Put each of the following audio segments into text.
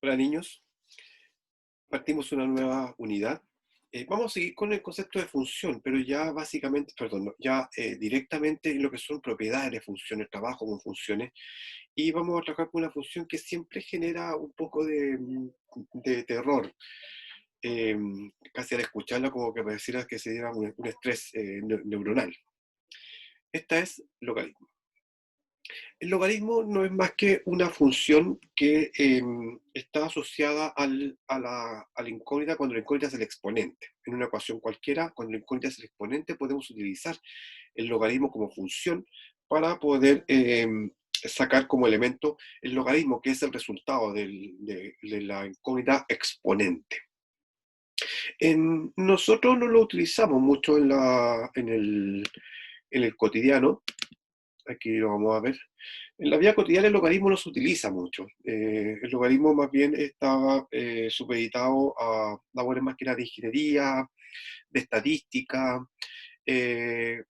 Hola niños, partimos una nueva unidad. Vamos a seguir con el concepto de función, pero ya básicamente, perdón, no, ya directamente en lo que son propiedades de funciones, trabajo con funciones, y vamos a trabajar con una función que siempre genera un poco de terror. Eh, Casi al escucharla como que pareciera que se diera un estrés neuronal. Esta es logaritmo. El logaritmo no es más que una función que está asociada a la incógnita cuando la incógnita es el exponente. En una ecuación cualquiera, cuando la incógnita es el exponente, podemos utilizar el logaritmo como función para poder sacar como elemento el logaritmo, que es el resultado de la incógnita exponente. Nosotros no lo utilizamos mucho en el cotidiano. Aquí lo vamos a ver. En la vida cotidiana el logaritmo no se utiliza mucho. El logaritmo más bien está supeditado a labores más que nada de ingeniería, de estadística,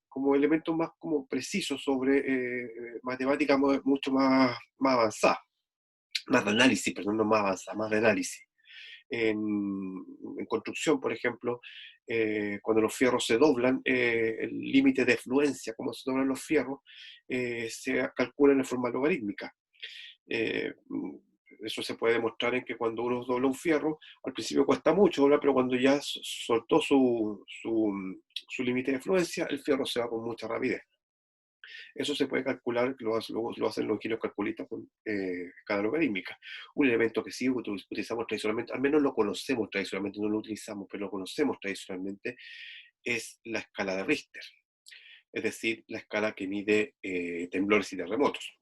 como elementos más como precisos sobre matemáticas mucho más avanzadas, más de análisis, perdón, no más avanzadas, más de análisis. En construcción, por ejemplo, cuando los fierros se doblan, el límite de fluencia, como se doblan los fierros, se calcula en forma logarítmica. Eh, Eso se puede demostrar en que cuando uno dobla un fierro, al principio cuesta mucho doblar, pero cuando ya soltó su límite de fluencia, el fierro se va con mucha rapidez. Eso se puede calcular, lo hacen los ingenieros calculistas con escala logarítmica. Un elemento que sí utilizamos tradicionalmente, al menos lo conocemos tradicionalmente, no lo utilizamos, pero lo conocemos tradicionalmente, es la escala de Richter, es decir, la escala que mide temblores y terremotos.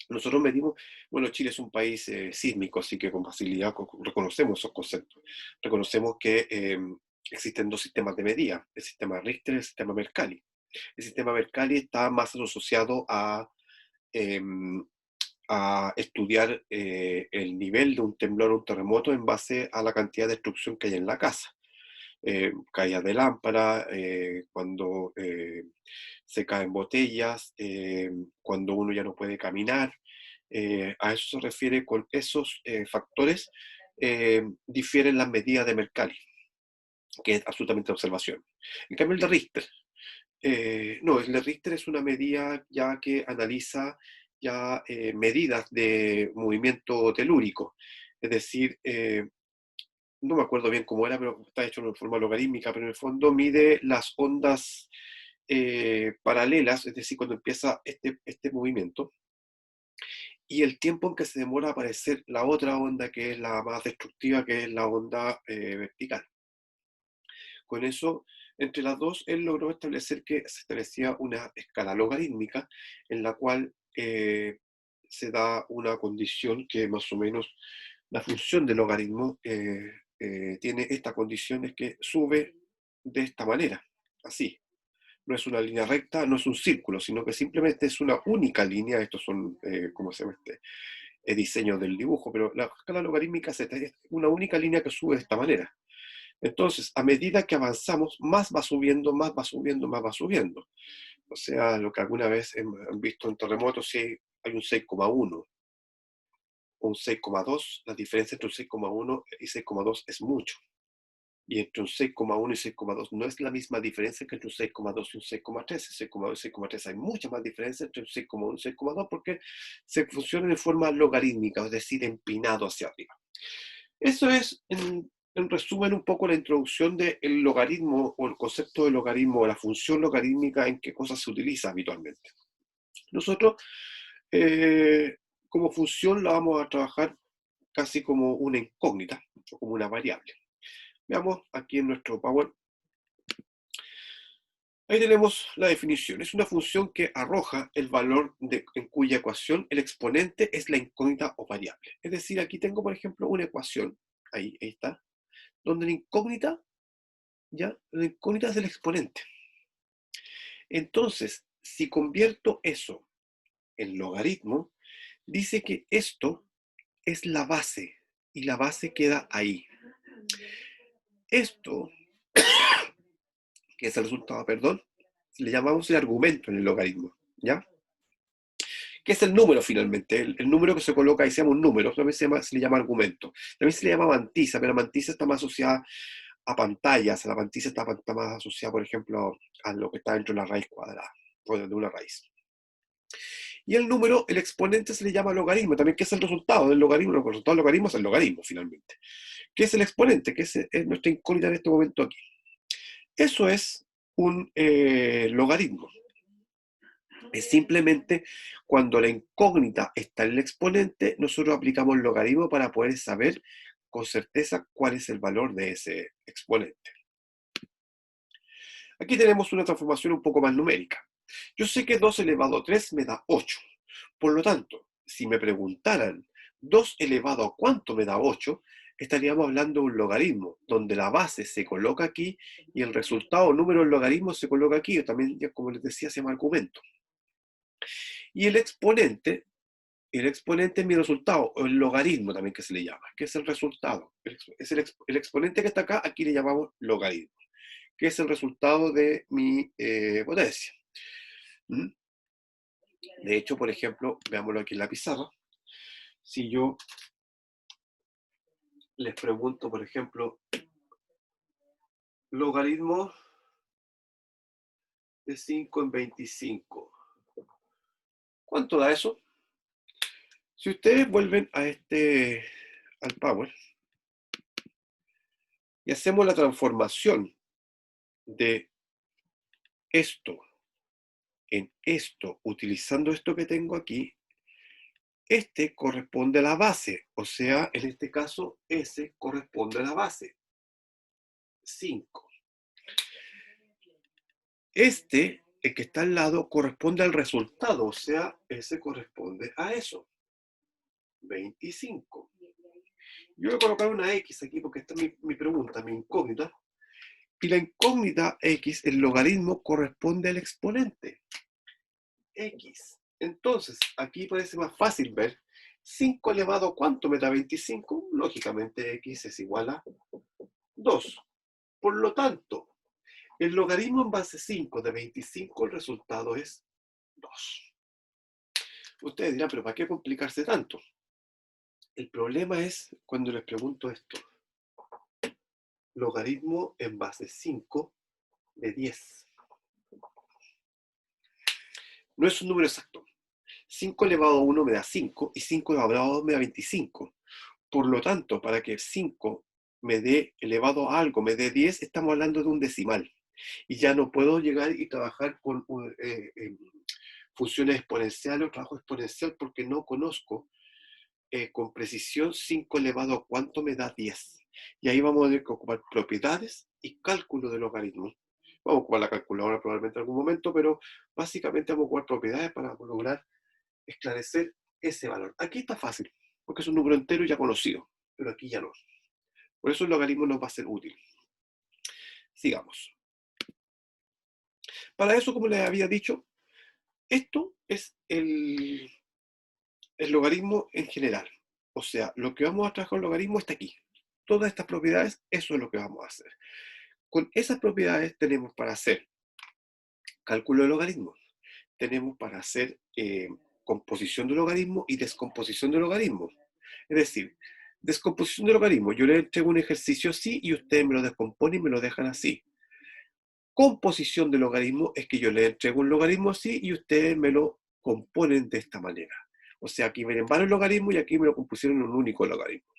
Nosotros medimos, bueno, Chile es un país sísmico, así que con facilidad reconocemos esos conceptos. Reconocemos que existen dos sistemas de medida, el sistema Richter y el sistema Mercalli. El sistema Mercalli está más asociado eh, a estudiar el nivel de un temblor o un terremoto en base a la cantidad de destrucción que hay en la casa. Caídas de lámpara, cuando se caen botellas, cuando uno ya no puede caminar. A eso se refiere con esos factores, difieren las medidas de Mercalli, que es absolutamente observación. En cambio, el de Richter, no, el de Richter es una medida ya que analiza ya medidas de movimiento telúrico, es decir, no me acuerdo bien cómo era, pero está hecho en forma logarítmica, pero en el fondo mide las ondas paralelas, es decir, cuando empieza este movimiento, y el tiempo en que se demora a aparecer la otra onda, que es la más destructiva, que es la onda vertical. Con eso, entre las dos, él logró establecer que se establecía una escala logarítmica en la cual se da una condición que más o menos la función del logaritmo tiene esta condición, es que sube de esta manera, así. No es una línea recta, no es un círculo, sino que simplemente es una única línea. Estos son, ¿cómo se llama diseño del dibujo? Pero la escala logarítmica es una única línea que sube de esta manera. Entonces, a medida que avanzamos, más va subiendo, más va subiendo, más va subiendo. O sea, lo que alguna vez han visto en terremotos, si hay un 6,1 o un 6,2, la diferencia entre un 6,1 y 6,2 es mucho. Y entre un 6,1 y 6,2 no es la misma diferencia que entre un 6,2 y un 6,3. 6,2 y 6,3 hay mucha más diferencia entre un 6,1 y 6,2 porque se funcionan de forma logarítmica, es decir, empinado hacia arriba. Eso es, en resumen, un poco la introducción del logaritmo o el concepto de logaritmo o la función logarítmica, en qué cosas se utiliza habitualmente. Nosotros, eh, como función, la vamos a trabajar casi como una incógnita o como una variable. Veamos aquí en nuestro Power. Ahí tenemos la definición. Es una función que arroja el valor en cuya ecuación el exponente es la incógnita o variable. Es decir, aquí tengo, por ejemplo, una ecuación, ahí está, donde la incógnita es el exponente. Entonces, si convierto eso en logaritmo, dice que esto es la base y la base queda ahí. Esto, que es el resultado, perdón, le llamamos el argumento en el logaritmo, ¿ya? que es el número finalmente, el número que se coloca ahí se llama un número, también se le llama argumento, también se le llama mantisa, pero la mantisa está más asociada a pantallas, la mantisa está más asociada, por ejemplo, a lo que está dentro de la raíz cuadrada, o de una raíz. Y el número, el exponente se le llama logaritmo, también que es el resultado del logaritmo, el resultado del logaritmo es el logaritmo finalmente. ¿Qué es el exponente? Que es nuestra incógnita en este momento aquí. Eso es un logaritmo. Es simplemente cuando la incógnita está en el exponente, nosotros aplicamos el logaritmo para poder saber con certeza cuál es el valor de ese exponente. Aquí tenemos una transformación un poco más numérica. Yo sé que 2 elevado a 3 me da 8. Por lo tanto, si me preguntaran 2 elevado a cuánto me da 8, estaríamos hablando de un logaritmo, donde la base se coloca aquí y el resultado, número del logaritmo, se coloca aquí, o también, como les decía, se llama argumento. Y el exponente es mi resultado, o el logaritmo también que se le llama, que es el resultado. Es el exponente que está acá, aquí le llamamos logaritmo, que es el resultado de mi potencia. ¿Mm? De hecho, por ejemplo, veámoslo aquí en la pizarra. Si yo les pregunto, por ejemplo, logaritmo de 5 en 25, ¿cuánto da eso? Si ustedes vuelven al Power, y hacemos la transformación de esto en esto, utilizando esto que tengo aquí, este corresponde a la base, o sea, en este caso, S corresponde a la base, 5. El que está al lado, corresponde al resultado, o sea, S corresponde a eso, 25. Yo voy a colocar una X aquí porque esta es mi pregunta, mi incógnita. Y la incógnita X, el logaritmo, corresponde al exponente, X. Entonces, aquí parece más fácil ver 5 elevado a ¿cuánto me da 25? Lógicamente X es igual a 2. Por lo tanto, el logaritmo en base 5 de 25, el resultado es 2. Ustedes dirán, pero ¿para qué complicarse tanto? El problema es cuando les pregunto esto. Logaritmo en base 5 de 10. No es un número exacto. 5 elevado a 1 me da 5 y 5 elevado a 2 me da 25. Por lo tanto, para que 5 me dé elevado a algo, me dé 10, estamos hablando de un decimal. Y ya no puedo llegar y trabajar con funciones exponenciales o trabajo exponencial porque no conozco con precisión 5 elevado a cuánto me da 10. Y ahí vamos a tener que ocupar propiedades y cálculo de logaritmos. Vamos a ocupar la calculadora probablemente en algún momento, pero básicamente vamos a ocupar propiedades para lograr esclarecer ese valor. Aquí está fácil, porque es un número entero ya conocido, pero aquí ya no. Por eso el logaritmo nos va a ser útil. Sigamos. Para eso, como les había dicho, esto es el logaritmo en general. O sea, lo que vamos a trabajar con el logaritmo está aquí. Todas estas propiedades, eso es lo que vamos a hacer. Con esas propiedades tenemos para hacer cálculo de logaritmos, tenemos para hacer composición de logaritmos y descomposición de logaritmos. Es decir, descomposición de logaritmos, yo le entrego un ejercicio así y ustedes me lo descomponen y me lo dejan así. Composición de logaritmo es que yo le entrego un logaritmo así y ustedes me lo componen de esta manera. O sea, aquí vienen varios logaritmos y aquí me lo compusieron en un único logaritmo.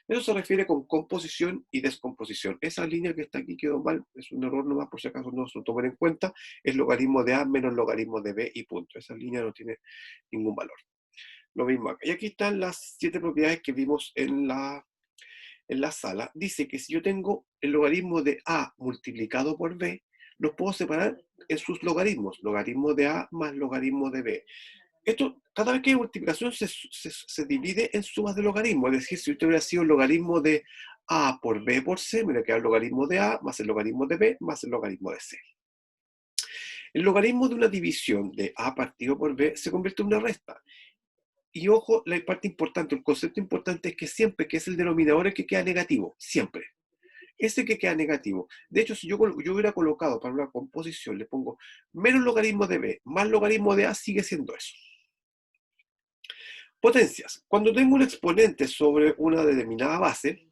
Eso se refiere con composición y descomposición. Esa línea que está aquí quedó mal, es un error nomás por si acaso no se lo tomen en cuenta, es logaritmo de A menos logaritmo de B y punto. Esa línea no tiene ningún valor. Lo mismo acá. Y aquí están las 7 propiedades que vimos en la sala. Dice que si yo tengo el logaritmo de A multiplicado por B, los puedo separar en sus logaritmos. Logaritmo de A más logaritmo de B. Esto, cada vez que hay multiplicación, se divide en sumas de logaritmo. Es decir, si usted hubiera sido el logaritmo de A por B por C, me hubiera quedado el logaritmo de A más el logaritmo de B más el logaritmo de C. El logaritmo de una división de A partido por B se convierte en una resta. Y ojo, la parte importante, el concepto importante es que siempre que es el denominador el que queda negativo, siempre. Ese que queda negativo. De hecho, si yo hubiera colocado para una composición, le pongo menos logaritmo de B más logaritmo de A, sigue siendo eso. Potencias. Cuando tengo un exponente sobre una determinada base,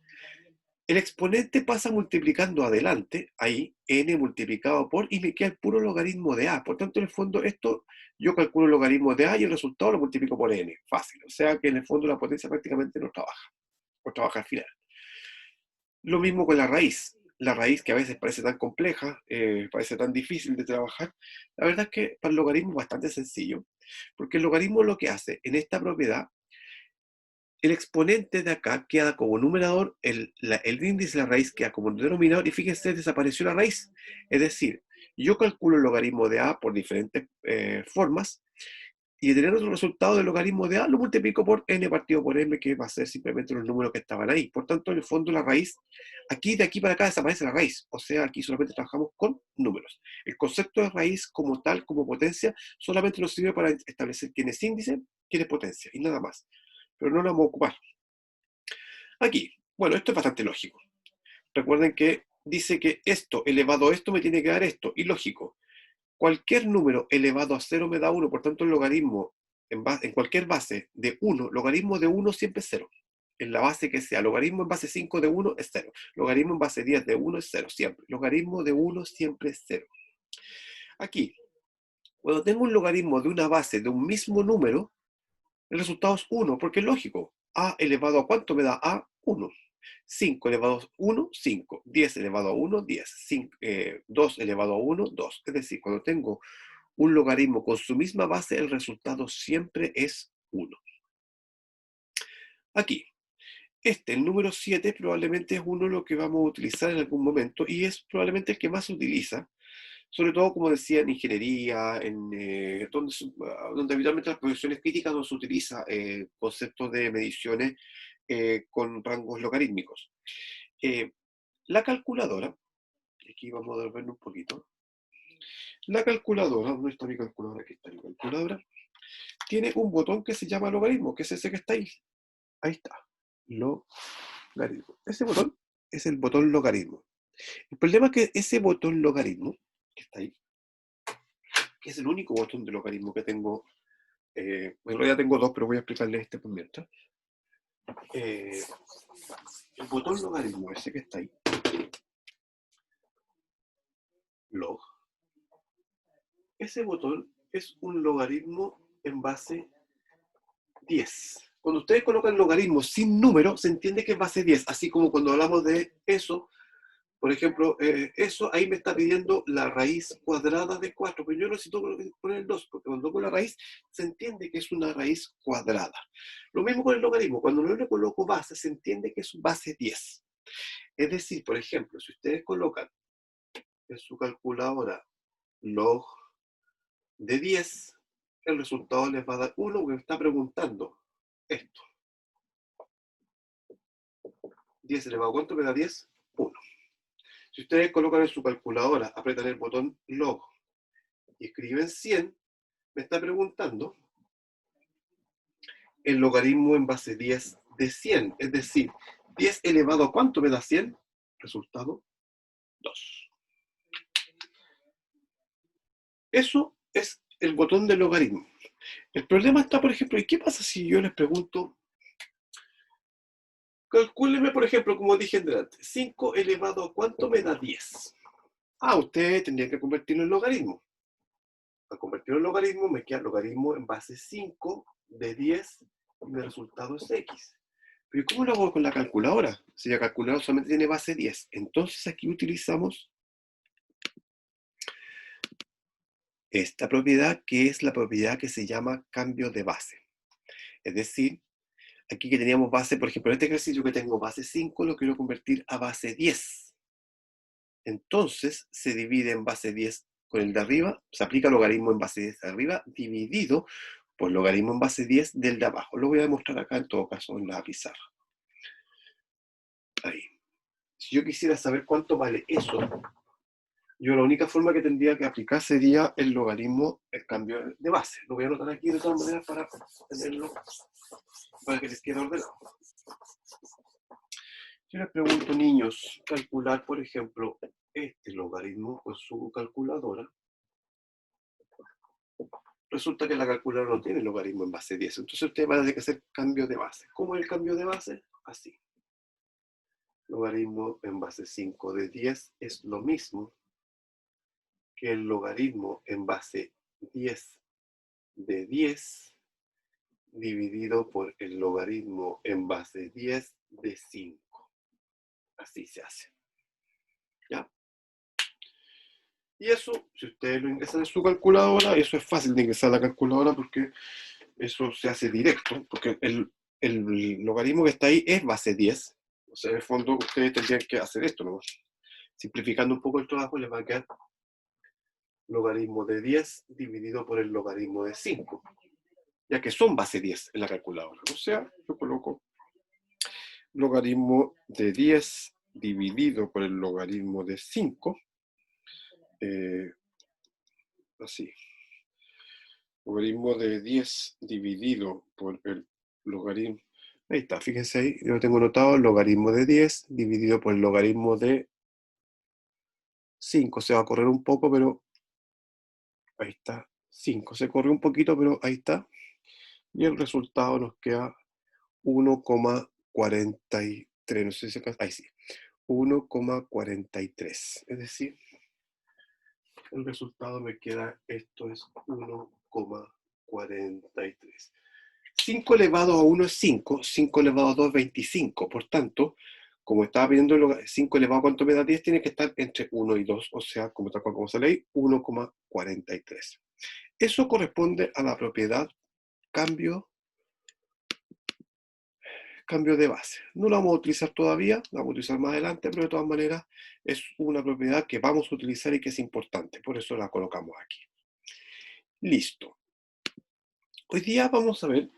el exponente pasa multiplicando adelante, ahí, n multiplicado por, y me queda el puro logaritmo de a. Por tanto, en el fondo, esto yo calculo el logaritmo de a y el resultado lo multiplico por n. Fácil. O sea que en el fondo la potencia prácticamente no trabaja, o trabaja al final. Lo mismo con la raíz. La raíz que a veces parece tan compleja, parece tan difícil de trabajar, la verdad es que para el logaritmo es bastante sencillo, porque el logaritmo lo que hace en esta propiedad, el exponente de acá queda como numerador, el índice de la raíz queda como denominador, y fíjense, desapareció la raíz. Es decir, yo calculo el logaritmo de a por diferentes formas, y de tener otro resultado del logaritmo de a, lo multiplico por n partido por m, que va a ser simplemente los números que estaban ahí. Por tanto, en el fondo, la raíz, aquí de aquí para acá desaparece la raíz. O sea, aquí solamente trabajamos con números. El concepto de raíz como tal, como potencia, solamente nos sirve para establecer quién es índice, quién es potencia, y nada más. Pero no lo vamos a ocupar. Aquí, bueno, esto es bastante lógico. Recuerden que dice que esto elevado a esto me tiene que dar esto, y lógico. Cualquier número elevado a 0 me da 1, por tanto el logaritmo en cualquier base de 1, logaritmo de 1 siempre es 0. En la base que sea, logaritmo en base 5 de 1 es 0. Logaritmo en base 10 de 1 es 0, siempre. Logaritmo de 1 siempre es 0. Aquí, cuando tengo un logaritmo de una base de un mismo número, el resultado es 1, porque es lógico. A elevado a ¿cuánto me da? A 1. 5 elevado a 1, 5. 10 elevado a 1, 10. 2 elevado a 1, 2. Es decir, cuando tengo un logaritmo con su misma base, el resultado siempre es 1. Aquí, el número 7, probablemente es uno de los que vamos a utilizar en algún momento y es probablemente el que más se utiliza, sobre todo, como decía, en ingeniería, donde habitualmente las profesiones críticas no se utiliza conceptos de mediciones con rangos logarítmicos. La calculadora, aquí vamos a ver un poquito, la calculadora, ¿dónde está mi calculadora? Aquí está mi calculadora. Tiene un botón que se llama logaritmo, que es ese que está ahí. Ahí está. Logaritmo. Ese botón es el botón logaritmo. El problema es que ese botón logaritmo, que está ahí, que es el único botón de logaritmo que tengo, en realidad tengo dos, pero voy a explicarles este por mientras. El botón logaritmo, ese que está ahí, log, ese botón es un logaritmo en base 10. Cuando ustedes colocan logaritmo sin número, se entiende que es base 10, así como cuando hablamos de eso, por ejemplo, eso ahí me está pidiendo la raíz cuadrada de 4, pero yo necesito poner el 2, porque cuando pongo la raíz, se entiende que es una raíz cuadrada. Lo mismo con el logaritmo, cuando no le coloco base, se entiende que es base 10. Es decir, por ejemplo, si ustedes colocan en su calculadora log de 10, el resultado les va a dar 1, porque me está preguntando esto. 10 elevado a ¿cuánto me da 10? 1. Si ustedes colocan en su calculadora, apretan el botón log y escriben 100, me está preguntando el logaritmo en base 10 de 100. Es decir, 10 elevado a ¿cuánto me da 100? Resultado 2. Eso es el botón del logaritmo. El problema está, por ejemplo, ¿y qué pasa si yo les pregunto? Calcúleme, por ejemplo, como dije antes, 5 elevado a ¿cuánto me da 10? Ah, usted tendría que convertirlo en logaritmo. Al convertirlo en logaritmo, me queda logaritmo en base 5 de 10 y mi resultado es X. Pero ¿cómo lo hago con la calculadora? Si la calculadora solamente tiene base 10. Entonces aquí utilizamos esta propiedad, que es la propiedad que se llama cambio de base. Es decir, aquí que teníamos base, por ejemplo, en este ejercicio que tengo base 5, lo quiero convertir a base 10. Entonces se divide en base 10 con el de arriba, se aplica logaritmo en base 10 de arriba, dividido por logaritmo en base 10 del de abajo. Lo voy a demostrar acá en todo caso en la pizarra. Ahí. Si yo quisiera saber cuánto vale eso, yo la única forma que tendría que aplicar sería el logaritmo, el cambio de base. Lo voy a anotar aquí de todas maneras para tenerlo, para que les quede ordenado. Yo les pregunto, niños, calcular, por ejemplo, este logaritmo con su calculadora. resulta que la calculadora no tiene logaritmo en base 10. Entonces ustedes van a tener que hacer cambio de base. ¿Cómo es el cambio de base? Así. Logaritmo en base 5 de 10 es lo mismo que el logaritmo en base 10 de 10 dividido por el logaritmo en base 10 de 5. Así se hace. ¿Ya? Y eso, si ustedes lo ingresan en su calculadora, eso es fácil de ingresar a la calculadora porque eso se hace directo, porque el logaritmo que está ahí es base 10. O sea, en el fondo ustedes tendrían que hacer esto, ¿no? Simplificando un poco el trabajo, les va a quedar logaritmo de 10 dividido por el logaritmo de 5, ya que son base 10 en la calculadora. O sea, yo coloco logaritmo de 10 dividido por el logaritmo de 5, así. Logaritmo de 10 dividido por el logaritmo. Ahí está, fíjense ahí, yo tengo notado el logaritmo de 10 dividido por el logaritmo de 5. Se va a correr un poco, pero ahí está. 5 se corre un poquito, pero ahí está. Y el resultado nos queda 1,43. No sé si acá. Ahí sí. 1,43. Es decir, el resultado me queda, esto es 1,43. 5 elevado a 1 es 5, 5 elevado a 2 es 25. Por tanto, como estaba pidiendo 5 elevado a cuánto me da 10, tiene que estar entre 1 y 2, o sea, como tal cual como sale ahí, 1,43. Eso corresponde a la propiedad cambio de base. No la vamos a utilizar todavía, la vamos a utilizar más adelante, pero de todas maneras es una propiedad que vamos a utilizar y que es importante, por eso la colocamos aquí. Listo. Hoy día vamos a ver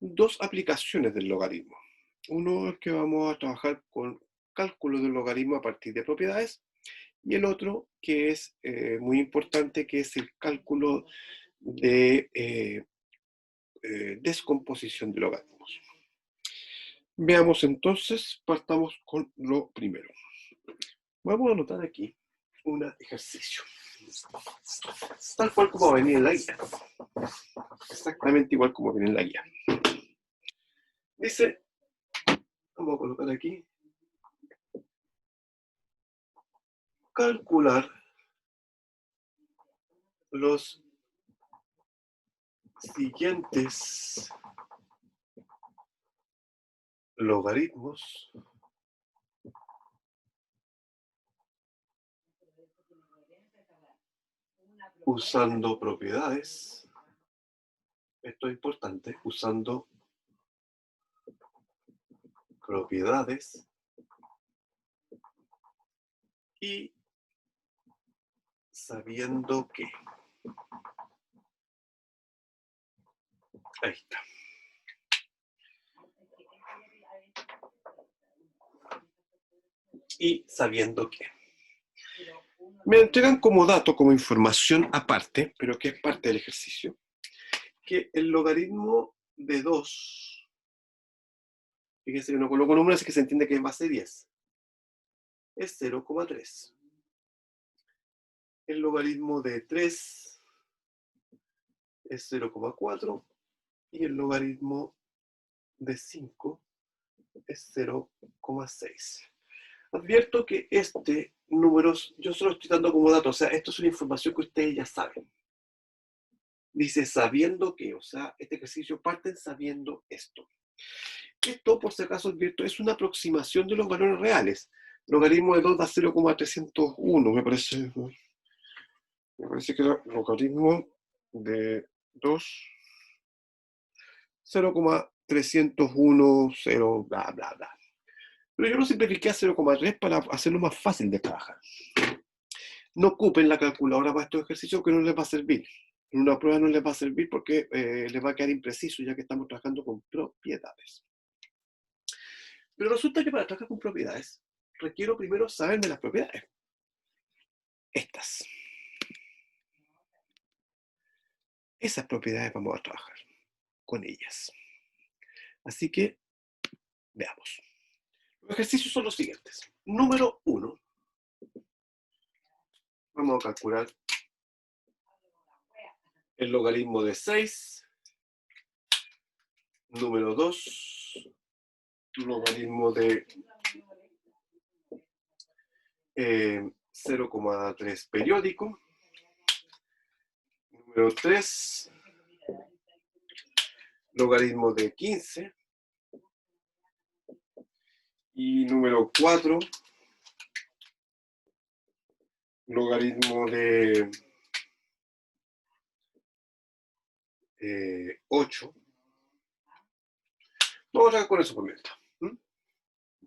dos aplicaciones del logaritmo. Uno es que vamos a trabajar con cálculo del logaritmo a partir de propiedades, y el otro que es muy importante, que es el cálculo de descomposición de logaritmos. Veamos entonces, partamos con lo primero. Vamos a anotar aquí un ejercicio, tal cual como va a venir en la guía, exactamente igual como viene en la guía. Dice, vamos a colocar aquí, calcular los siguientes logaritmos usando propiedades. Esto es importante, usando propiedades y sabiendo que. Ahí está. Y sabiendo que. Me entregan como dato, como información aparte, pero que es parte del ejercicio, que el logaritmo de 2, fíjense que no coloco números, así que se entiende que es base 10, es 0,3. El logaritmo de 3 es 0,4 y el logaritmo de 5 es 0,6. Advierto que este número, yo solo estoy dando como dato, o sea, esto es una información que ustedes ya saben. Dice sabiendo que, o sea, este ejercicio parten sabiendo esto. Esto, por si acaso advierto, es una aproximación de los valores reales. Logaritmo de 2 da 0,301, me parece. Me parece que era logaritmo de 2, 0,301, 0, bla, bla, bla. Pero yo lo simplifiqué a 0,3 para hacerlo más fácil de trabajar. No ocupen la calculadora para estos ejercicios, que no les va a servir. En una prueba no les va a servir porque les va a quedar impreciso, ya que estamos trabajando con propiedades. Pero resulta que para trabajar con propiedades, requiero primero saberme las propiedades. Estas. Esas propiedades vamos a trabajar con ellas. Así que, veamos. Los ejercicios son los siguientes. Número 1. Vamos a calcular el logaritmo de 6, número 2, logaritmo de 0,3 periódico, número 3, logaritmo de 15, y número 4, logaritmo de 8. Vamos a trabajar con eso por mientras.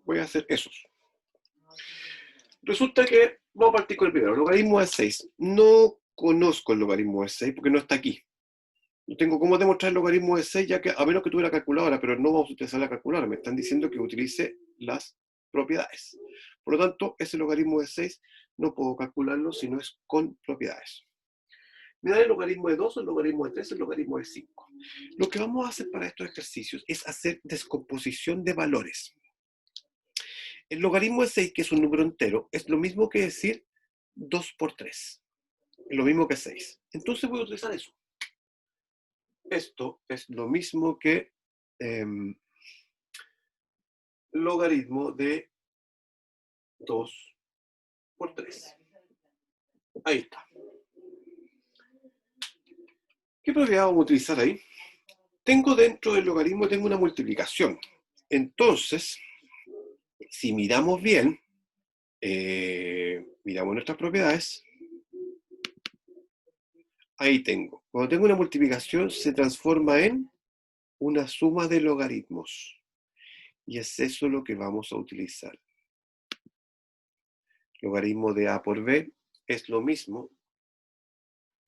Voy a hacer esos. Resulta que vamos a partir con el primero, logaritmo de 6. No conozco el logaritmo de 6 porque no está aquí. No tengo cómo demostrar el logaritmo de 6, ya que a menos que tuviera calculadora, pero no vamos a utilizar la calculadora. Me están diciendo que utilice las propiedades. Por lo tanto, ese logaritmo de 6 no puedo calcularlo si no es con propiedades. Me da el logaritmo de 2, el logaritmo de 3, el logaritmo de 5. Lo que vamos a hacer para estos ejercicios es hacer descomposición de valores. El logaritmo de 6, que es un número entero, es lo mismo que decir 2 por 3. Es lo mismo que 6. Entonces voy a utilizar eso. Esto es lo mismo que logaritmo de 2 por 3. Ahí está. ¿Qué propiedad vamos a utilizar ahí? Tengo dentro del logaritmo, tengo una multiplicación. Entonces, si miramos bien, miramos nuestras propiedades, ahí tengo. Cuando tengo una multiplicación, se transforma en una suma de logaritmos. Y es eso lo que vamos a utilizar. Logaritmo de A por B es lo mismo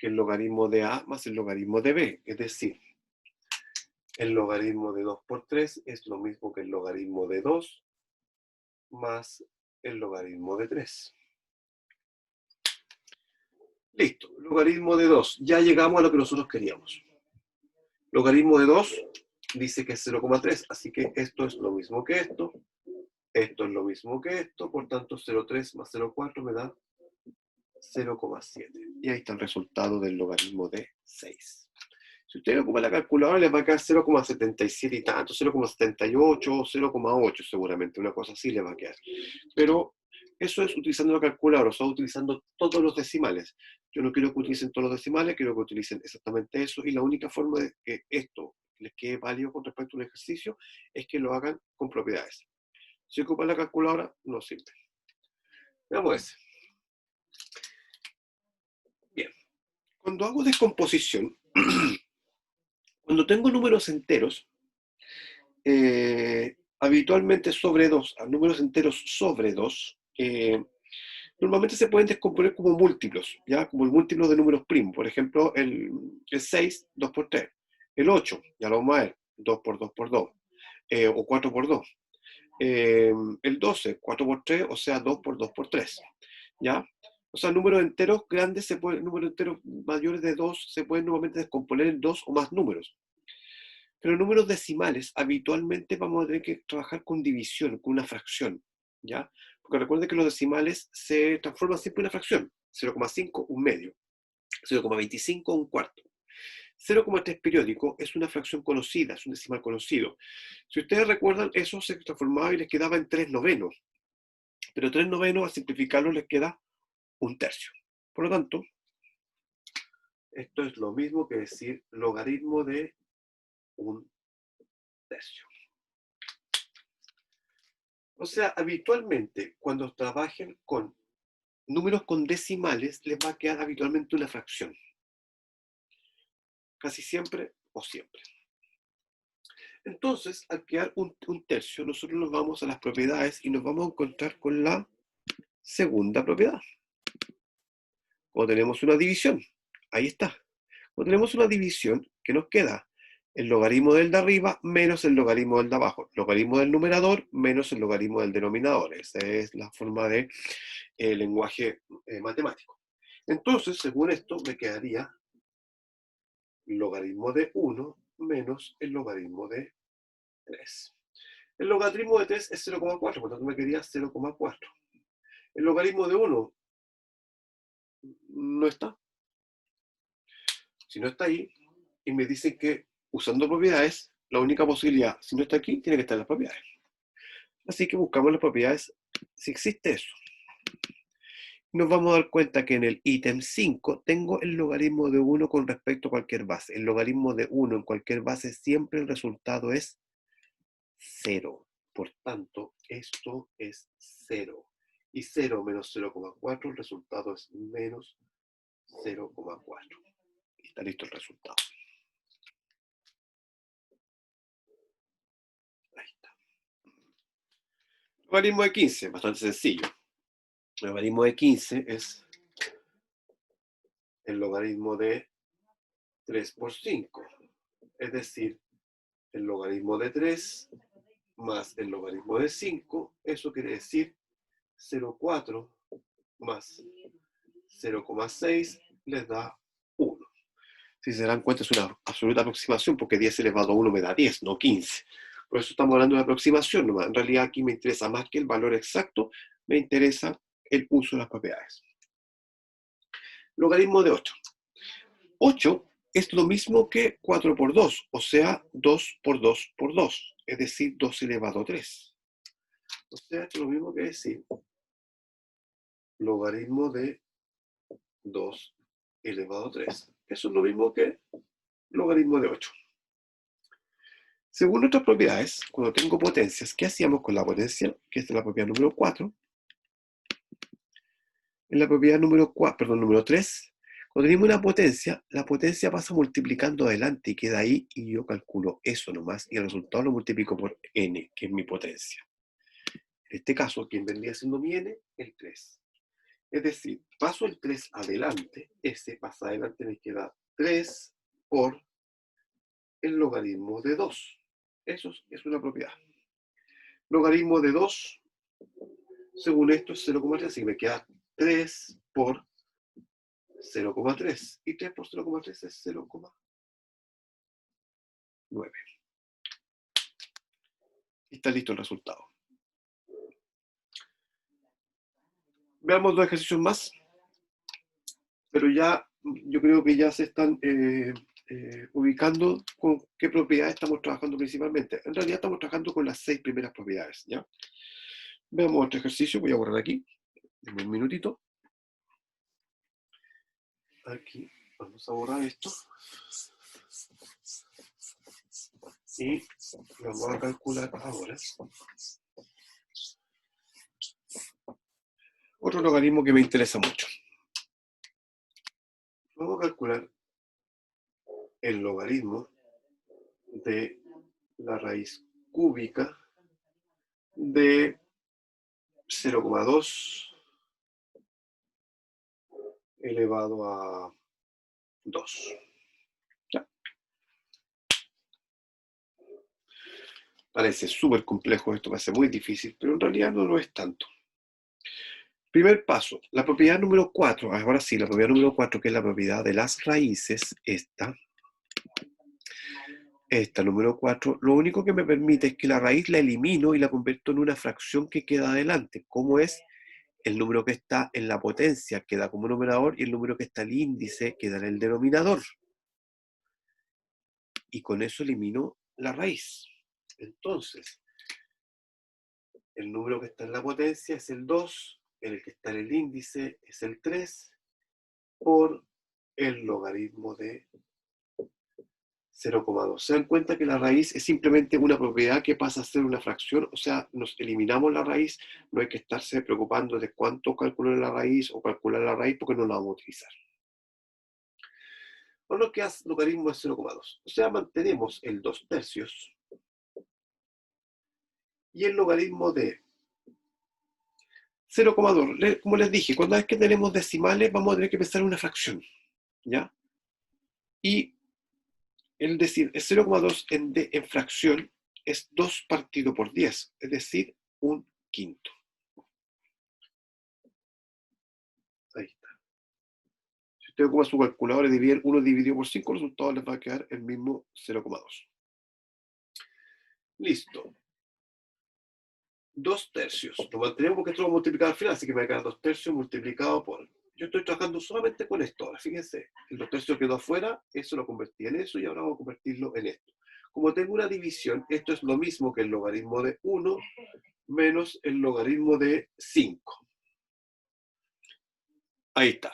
que el logaritmo de A más el logaritmo de B. Es decir, el logaritmo de 2 por 3 es lo mismo que el logaritmo de 2 más el logaritmo de 3. Listo, logaritmo de 2. Ya llegamos a lo que nosotros queríamos. Logaritmo de 2 dice que es 0,3, así que esto es lo mismo que esto. Esto es lo mismo que esto, por tanto 0,3 más 0,4 me da 0,7. Y ahí está el resultado del logaritmo de 6. Si ustedes ocupan la calculadora, les va a quedar 0,77 y tanto, 0,78, 0,8 seguramente, una cosa así les va a quedar. Pero eso es utilizando la calculadora, o sea, utilizando todos los decimales. Yo no quiero que utilicen todos los decimales, quiero que utilicen exactamente eso, y la única forma de que esto les quede válido con respecto a un ejercicio es que lo hagan con propiedades. Si ocupan la calculadora, no sirve. Veamos ese. Bien. Cuando hago descomposición, cuando tengo números enteros, habitualmente sobre 2, a números enteros sobre 2, normalmente se pueden descomponer como múltiplos, ¿ya? Como el múltiplo de números primos. Por ejemplo, el 6, 2 por 3. El 8, ya lo vamos a ver, 2 por 2 por 2. O 4 por 2. El 12, 4 por 3, o sea, 2 por 2 por 3. ¿Ya? O sea, números enteros grandes, números enteros mayores de 2 se pueden normalmente descomponer en 2 o más números. Pero en números decimales, habitualmente vamos a tener que trabajar con división, con una fracción, ¿ya? Porque recuerden que los decimales se transforman siempre en una fracción. 0,5, un medio. 0,25, un cuarto. 0,3 periódico es una fracción conocida, es un decimal conocido. Si ustedes recuerdan, eso se transformaba y les quedaba en 3 novenos. Pero 3 novenos, al simplificarlo, les queda un tercio. Por lo tanto, esto es lo mismo que decir logaritmo de un tercio. O sea, habitualmente, cuando trabajen con números con decimales, les va a quedar habitualmente una fracción. Casi siempre o siempre. Entonces, al quedar un tercio, nosotros nos vamos a las propiedades y nos vamos a encontrar con la segunda propiedad. Cuando tenemos una división, ahí está. Cuando tenemos una división, ¿qué nos queda? El logaritmo del de arriba menos el logaritmo del de abajo. Logaritmo del numerador menos el logaritmo del denominador. Esa es la forma de lenguaje matemático. Entonces, según esto, me quedaría logaritmo de 1 menos el logaritmo de 3. El logaritmo de 3 es 0,4, por tanto me quedaría 0,4. El logaritmo de 1 no está. Si no está ahí, y me dicen que usando propiedades, la única posibilidad, si no está aquí, tiene que estar en las propiedades. Así que buscamos las propiedades si existe eso. Nos vamos a dar cuenta que en el ítem 5 tengo el logaritmo de 1 con respecto a cualquier base. El logaritmo de 1 en cualquier base, siempre el resultado es 0. Por tanto, esto es 0. Y 0 menos 0,4, el resultado es menos 0,4. Está listo el resultado. Ahí está. Logaritmo de 15, bastante sencillo. El logaritmo de 15 es el logaritmo de 3 por 5. Es decir, el logaritmo de 3 más el logaritmo de 5, eso quiere decir 0,4 más 0,6 les da 1. Si se dan cuenta, es una absoluta aproximación, porque 10 elevado a 1 me da 10, no 15. Por eso estamos hablando de aproximación nomás. En realidad aquí me interesa más que el valor exacto, me interesa el uso de las propiedades. Logaritmo de 8. 8 es lo mismo que 4 por 2, o sea, 2 por 2 por 2, es decir, 2 elevado a 3. O sea, es lo mismo que decir logaritmo de 2 elevado a 3. Eso es lo mismo que logaritmo de 8. Según nuestras propiedades, cuando tengo potencias, ¿qué hacíamos con la potencia? Que es la propiedad número 4. En la propiedad número 3, cuando tenemos una potencia, la potencia pasa multiplicando adelante y queda ahí, y yo calculo eso nomás, y el resultado lo multiplico por n, que es mi potencia. En este caso, ¿quién vendría siendo mi n? El 3. Es decir, paso el 3 adelante, ese pasa adelante, me queda 3 por el logaritmo de 2. Eso es una propiedad. Logaritmo de 2, según esto, es 0,3, así que me queda 3 por 0,3. Y 3 por 0,3 es 0,9. Y está listo el resultado. Veamos dos ejercicios más. Pero ya, yo creo que ya se están ubicando con qué propiedades estamos trabajando principalmente. En realidad estamos trabajando con las 6 primeras propiedades, ¿ya? Veamos otro ejercicio, voy a borrar aquí, en un minutito. Aquí, vamos a borrar esto. Y vamos a calcular ahora otro logaritmo que me interesa mucho. Vamos a calcular el logaritmo de la raíz cúbica de 0,2 elevado a 2. ¿Ya? Parece súper complejo esto, parece muy difícil, pero en realidad no lo es tanto. Primer paso, la propiedad número 4, ahora sí, la propiedad número 4, que es la propiedad de las raíces, esta número 4, lo único que me permite es que la raíz la elimino y la convierto en una fracción que queda adelante, como es el número que está en la potencia, queda como numerador, y el número que está en el índice queda en el denominador. Y con eso elimino la raíz. Entonces, el número que está en la potencia es el 2, el que está en el índice es el 3, por el logaritmo de 0,2. Se dan cuenta que la raíz es simplemente una propiedad que pasa a ser una fracción, o sea, nos eliminamos la raíz, no hay que estarse preocupando de cuánto calcular la raíz o calcular la raíz porque no la vamos a utilizar. Ahora lo que hace logaritmo es 0,2. O sea, mantenemos el 2 tercios y el logaritmo de 0,2. Como les dije, cuando es que tenemos decimales vamos a tener que pensar en una fracción, ¿ya? Y el decir, el 0,2 en fracción es 2 partido por 10, es decir, un quinto. Ahí está. Si usted ocupa su calculadora y divide 1 dividido por 5, el resultado les va a quedar el mismo 0,2. Listo. 2 tercios. Lo mantenemos porque esto lo multiplicado al final, así que me va a quedar 2 tercios multiplicado por yo estoy trabajando solamente con esto. Ahora, fíjense, el 2/3 quedó afuera, eso lo convertí en eso y ahora vamos a convertirlo en esto. Como tengo una división, esto es lo mismo que el logaritmo de 1 menos el logaritmo de 5. Ahí está.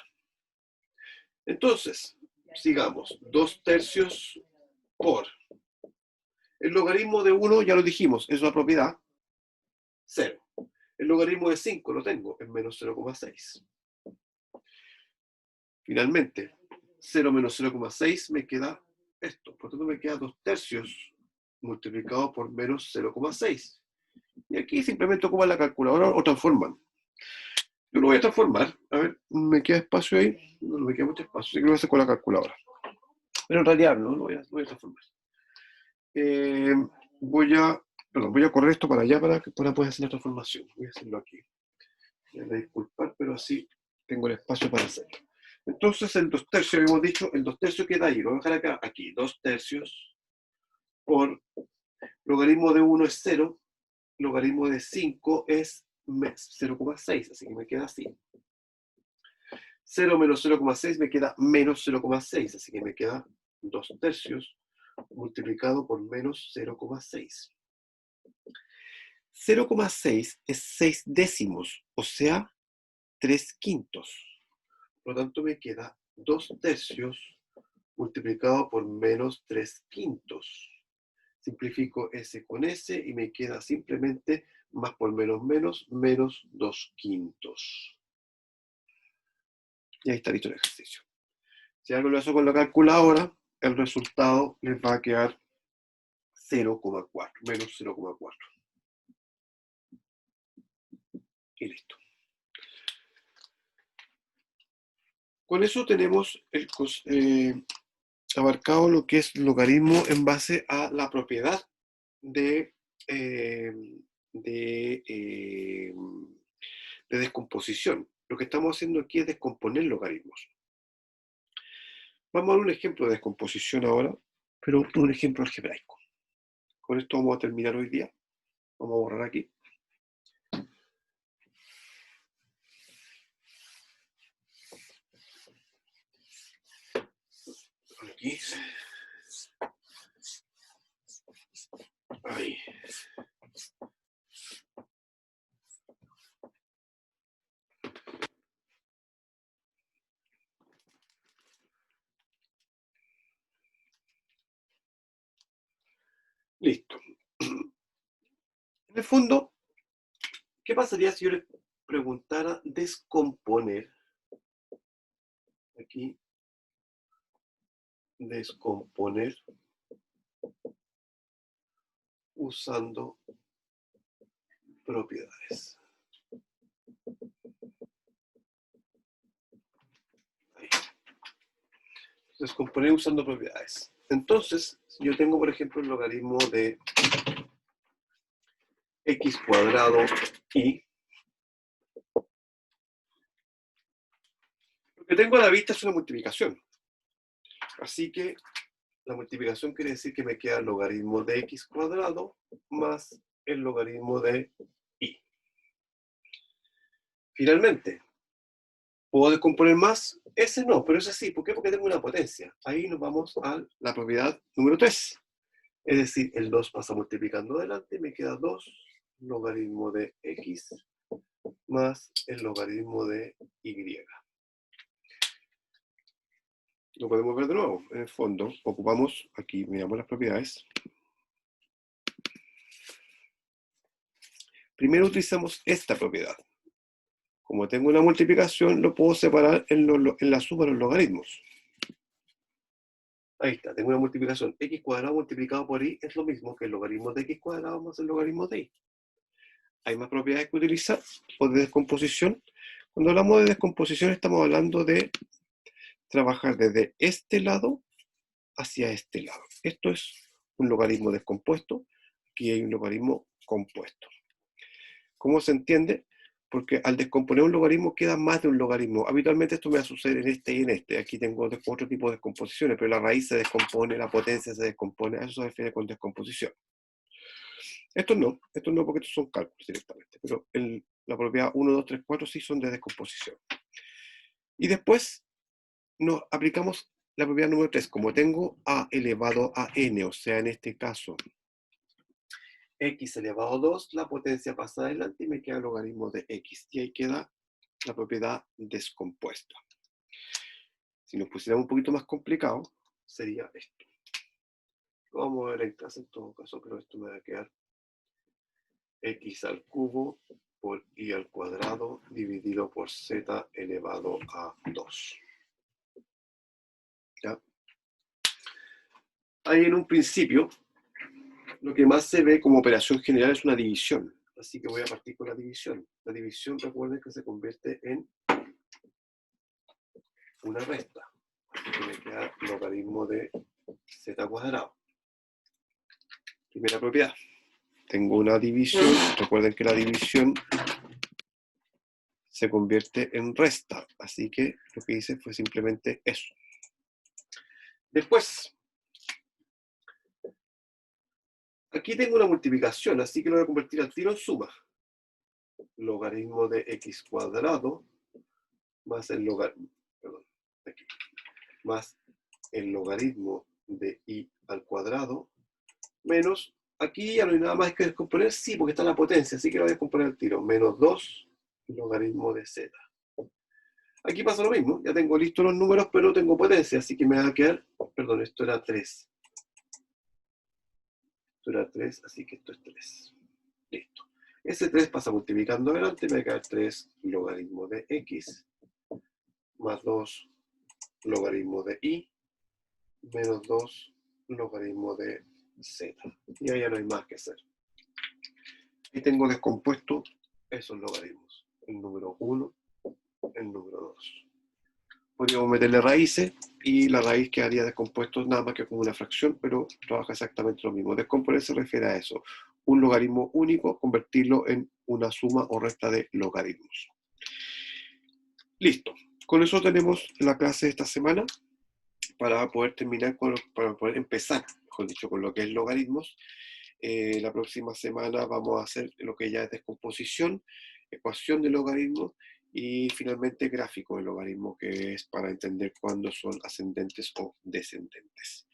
Entonces, sigamos. 2/3 por. El logaritmo de 1, ya lo dijimos, es una propiedad, 0. El logaritmo de 5 lo tengo, es menos 0,6. Finalmente, 0 menos 0,6 me queda esto. Por tanto, me queda 2/3 multiplicado por menos 0,6. Y aquí simplemente ocupan la calculadora o transforman. Yo lo voy a transformar. A ver, ¿me queda espacio ahí? No, no me queda mucho espacio, así que lo voy a hacer con la calculadora. Pero en realidad no, lo voy a transformar. Eh, voy a correr esto para allá para poder hacer la transformación. Voy a hacerlo aquí. Me voy a disculpar, pero así tengo el espacio para hacerlo. Entonces, el 2/3, habíamos dicho, el 2/3 queda ahí. Lo voy a dejar acá, aquí. 2/3 por logaritmo de 1 es 0, logaritmo de 5 es 0,6, así que me queda así. 0 menos 0,6 me queda menos 0,6, así que me queda 2/3 multiplicado por menos 0,6. 0,6 es 6 décimos, o sea, 3/5. Por lo tanto, me queda 2/3 multiplicado por menos 3/5. Simplifico S con S y me queda simplemente más por menos menos, menos 2/5. Y ahí está listo el ejercicio. Si algo lo hago con la calculadora, el resultado les va a quedar 0,4, menos 0,4. Y listo. Con eso tenemos abarcado lo que es logaritmo en base a la propiedad de, eh, de, eh, de descomposición. Lo que estamos haciendo aquí es descomponer logaritmos. Vamos a ver un ejemplo de descomposición ahora, pero un ejemplo algebraico. Con esto vamos a terminar hoy día. Vamos a borrar aquí. Aquí. Ahí. Listo. En el fondo, ¿qué pasaría si yo les preguntara descomponer? Aquí, descomponer usando propiedades. Ahí. Descomponer usando propiedades. Entonces, yo tengo, por ejemplo, el logaritmo de x cuadrado y lo que tengo a la vista es una multiplicación. Así que la multiplicación quiere decir que me queda el logaritmo de x cuadrado más el logaritmo de y. Finalmente, ¿puedo descomponer más? Ese no, pero ese sí. ¿Por qué? Porque tengo una potencia. Ahí nos vamos a la propiedad número 3. Es decir, el 2 pasa multiplicando adelante y me queda 2 logaritmo de x más el logaritmo de y. Lo podemos ver de nuevo. En el fondo, ocupamos, aquí miramos las propiedades. Primero utilizamos esta propiedad. Como tengo una multiplicación, lo puedo separar en la suma de los logaritmos. Ahí está, tengo una multiplicación. X cuadrado multiplicado por y es lo mismo que el logaritmo de x cuadrado más el logaritmo de y. Hay más propiedades que utilizar, o de descomposición. Cuando hablamos de descomposición estamos hablando de trabajar desde este lado hacia este lado. Esto es un logaritmo descompuesto, aquí hay un logaritmo compuesto. ¿Cómo se entiende? Porque al descomponer un logaritmo queda más de un logaritmo. Habitualmente esto me va a suceder en este y en este. Aquí tengo otro tipo de descomposiciones, pero la raíz se descompone, la potencia se descompone, a eso se refiere con descomposición. Estos no porque estos son cálculos directamente, pero la propiedad 1, 2, 3, 4 sí son de descomposición. Y después nos aplicamos la propiedad número 3. Como tengo a elevado a n, o sea, en este caso, x elevado a 2, la potencia pasa adelante y me queda el logaritmo de x. Y ahí queda la propiedad descompuesta. Si nos pusiéramos un poquito más complicado, sería esto. Lo vamos a ver en clase en todo caso, pero esto me va a quedar x al cubo por y al cuadrado dividido por z elevado a 2. ¿Ya? Ahí en un principio, lo que más se ve como operación general es una división. Así que voy a partir con la división. La división, recuerden que se convierte en una resta. Así que me queda logaritmo de z cuadrado. Primera propiedad. Tengo una división. Recuerden que la división se convierte en resta. Así que lo que hice fue simplemente eso. Después, aquí tengo una multiplicación, así que lo voy a convertir al tiro en suma. Logaritmo de x cuadrado más el logaritmo, perdón, aquí, más el logaritmo de y al cuadrado menos, aquí ya no hay nada más que descomponer, sí, porque está la potencia, así que lo voy a descomponer al tiro, menos 2 logaritmo de z. Aquí pasa lo mismo, ya tengo listos los números, pero no tengo potencia, así que me va a quedar, perdón, esto era 3. Esto era 3, así que esto es 3. Listo. Ese 3 pasa multiplicando adelante, me va a quedar 3 logaritmo de x más 2 logaritmo de y menos 2 logaritmo de z. Y ahí ya no hay más que hacer. Y tengo descompuesto esos logaritmos. El número 1, el número 2. Podríamos meterle raíces y la raíz quedaría descompuesto nada más que como una fracción, pero trabaja exactamente lo mismo. Descomponer se refiere a eso. Un logaritmo único, convertirlo en una suma o resta de logaritmos. Listo. Con eso tenemos la clase de esta semana para poder terminar, para poder empezar, mejor dicho, con lo que es logaritmos. La próxima semana vamos a hacer lo que ya es descomposición, ecuación de logaritmos y finalmente gráfico de logaritmo, que es para entender cuándo son ascendentes o descendentes.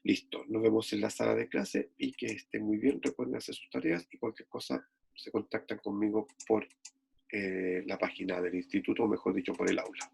Listo, nos vemos en la sala de clase y que estén muy bien. Recuerden hacer sus tareas y cualquier cosa se contactan conmigo por la página del instituto, o mejor dicho, por el aula.